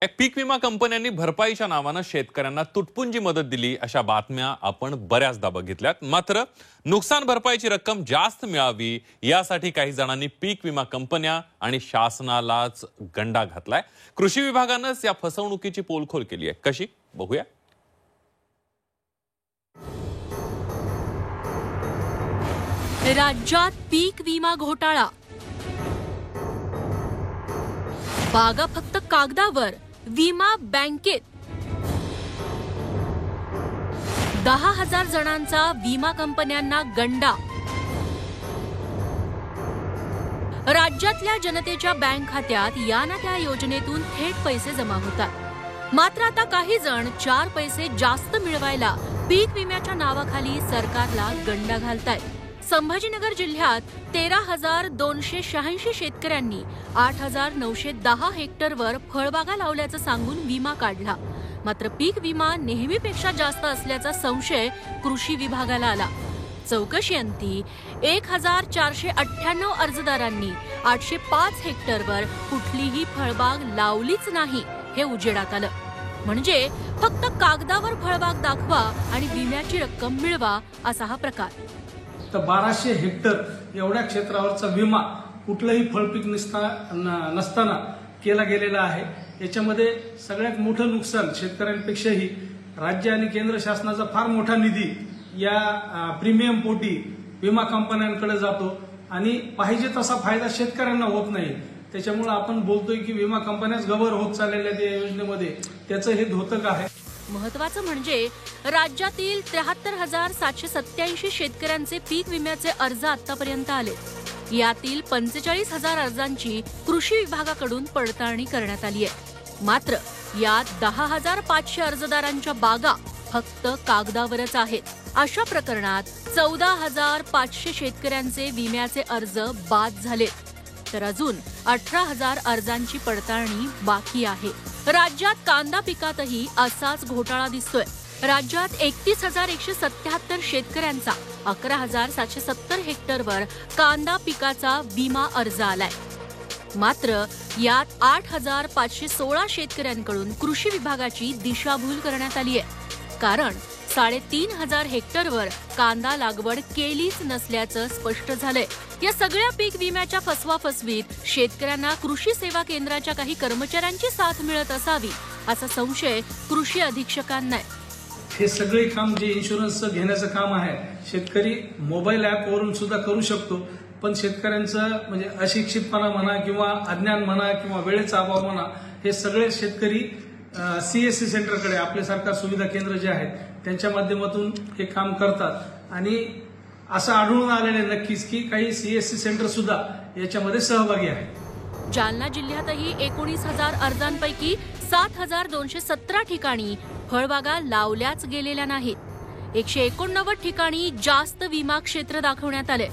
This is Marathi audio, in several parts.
पीक विमा कंपन्यांनी भरपाईच्या नावानं शेतकऱ्यांना तुटपुंजी मदत दिली अशा बातम्या आपण बऱ्याचदा बघितल्यात। मात्र नुकसान भरपाईची रक्कम जास्त मिळावी यासाठी काही जणांनी पीक विमा कंपन्या आणि शासनालाच गंडा घातलाय। कृषी विभागानंच या फसवणुकीची पोलखोल केली आहे। कशी बघूया। राज्यात पीक विमा घोटाळा, बागा फक्त कागदावर, विमा बँकेत। 10,000 जणांचा विमा कंपन्यांना गंडा। राज्यातल्या जनतेच्या बँक खात्यात या ना त्या योजनेतून थेट पैसे जमा होतात। मात्र आता काही जण 4 पैसे जास्त मिळवायला पीक विम्याच्या नावाखाली सरकारला गंडा घालतायत। संभाजीनगर जिल्ह्यात 13,286 शेतकऱ्यांनी 8,910 हेक्टरवर फळबागा लावल्याचं सांगून विमा काढला। मात्र पीक विमा नेहमीपेक्षा जास्त असल्याचा संशय कृषी विभागाला आला। चौकशी अंती 1,498 अर्जदारांनी 805 हेक्टरवर कुठलीही फळबाग लावलीच नाही हे उजेडात आलं। म्हणजे फक्त कागदावर फळबाग दाखवा आणि विम्याची रक्कम मिळवा असा हा प्रकार। तर 1200 हेक्टर एवढ्या क्षेत्रावरचा विमा कुठलंही फळपीक नसताना केला गेलेला आहे। याच्यामध्ये सगळ्यात मोठं नुकसान शेतकऱ्यांपेक्षाही राज्य आणि केंद्र शासनाचा फार मोठा निधी या प्रीमियम पोटी विमा कंपन्यांकडे जातो आणि पाहिजे तसा फायदा शेतकऱ्यांना होत नाही। त्याच्यामुळे आपण बोलतोय की विमा कंपन्याच गवर होत चाललेल्या त्या योजनेमध्ये त्याचं हे धोतक आहे। महत्वाचं म्हणजे राज्यातील 73,787 शेतकऱ्यांचे पीक विम्याचे अर्ज आतापर्यंत आले। यातील 45,000 अर्जांची कृषी विभागाकडून पडताळणी करण्यात आली आहे। मात्र यात 10,500 अर्जदारांच्या बागा फक्त कागदावरच आहेत। अशा प्रकरणात 14,500 शेतकऱ्यांचे विम्याचे अर्ज बाद झाले, तर अजून 18,000 अर्जांची पडताळणी बाकी आहे। राज्यात कांदा पिकातही असाच घोटाळा दिसतोय। राज्यात 31,177 शेतकऱ्यांचा 11,770 हेक्टरवर कांदा पिकाचा विमा अर्ज आलाय। मात्र यात 8,516 शेतकऱ्यांकडून कृषी विभागाची दिशाभूल करण्यात आली आहे। कारण 3,500 हेक्टरवर कांदा लागवड केलीच नसल्याचं स्पष्ट झालंय। या सगळ्या पीक विम्याच्या फसवाफसवीत शेतकऱ्यांना कृषी सेवा केंद्राच्या काही कर्मचाऱ्यांची साथ मिळत असावी असा संशय कृषी अधीक्षकांना आहे। हे सगळे काम जे इन्शुरन्स घेण्याचं काम आहे शेतकरी मोबाईल ॲपवरून सुद्धा करू शकतो। पण शेतकऱ्यांचं म्हणजे अशिक्षितपणा म्हणा किंवा अज्ञान म्हणा किंवा वेळेचा अभाव म्हणा, हे सगळे शेतकरी CSC सेंटरकडे आपले सरकार सुविधा केंद्र जे आहेत त्यांच्या माध्यमातून हे काम करतात। आणि असं आढळून आलेलं नक्कीच की काही CSC सेंटर सुद्धा याच्यामध्ये सहभागी आहेत। जालना जिल्ह्यातही 19,000 अर्जांपैकी 7,217 ठिकाणी फळबागा लावल्याच गेलेल्या नाहीत। 189 ठिकाणी जास्त विमा क्षेत्र दाखवण्यात आले।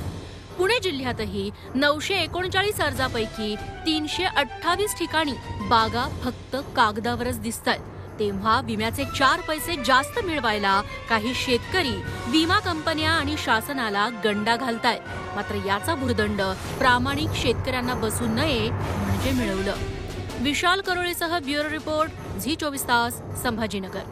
पुणे जिल्ह्यातही 939 अर्जापैकी 328 ठिकाणी बागा फक्त कागदावरच दिसतात। तेव्हा विम्याचे 4 पैसे जास्त मिळवायला काही शेतकरी विमा कंपन्या आणि शासनाला गंडा घालतायत। मात्र याचा भुर्दंड प्रामाणिक शेतकऱ्यांना बसू नये म्हणजे मिळवलं। विशाल करोळेसह ब्युरो रिपोर्ट, झी 24 तास, संभाजीनगर।